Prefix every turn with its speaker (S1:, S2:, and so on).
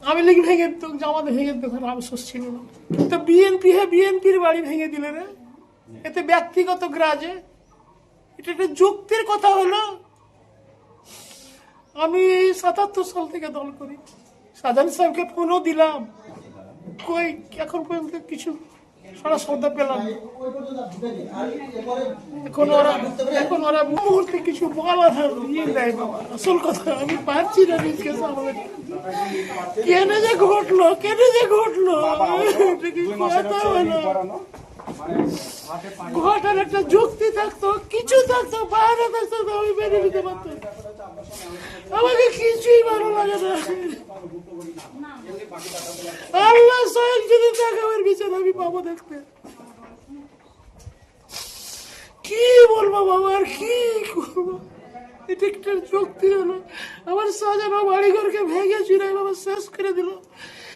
S1: আমি লীগ ভেঙে দিত, জামাতে ভেঙে দিত, আফসোস ছিল না। তো বিএনপির বাড়ি ভেঙে দিলে রে, এতে ব্যক্তিগত গ্রাজে, এটা একটা যুক্তির কথা হলো। আমি 77 সাল থেকে দল করি, শাহজাহান সাহেবকে ফোনও দিলাম, কই এখন পর্যন্ত কিছু সারা শ্রদ্ধা পেলাম। এখন ওরা মুহূর্তে কিছু বলার ইয়ে দেয় বাবা, আসল কথা আমি পারছি না নিজকে সামনে। কেন যে ঘটলো এটা কি কথা হলো? ঘটার একটা যুক্তি থাকতো, কিছু থাকতো, বাইরে থাকতো, আমি মেনে নিতে পারতাম। আমাকে কিছুই ভালো লাগে না। আল্লাহ স্বয়ং যদি দেখাবার বিচার আমি পাবো দেখতে। কি বলবো বাবা, আর কি করবো? এটা একটা যুক্তি হলো? আমার শাহজাহান বাড়িঘরকে ভেঙে চুরে বাবা শেষ করে দিল।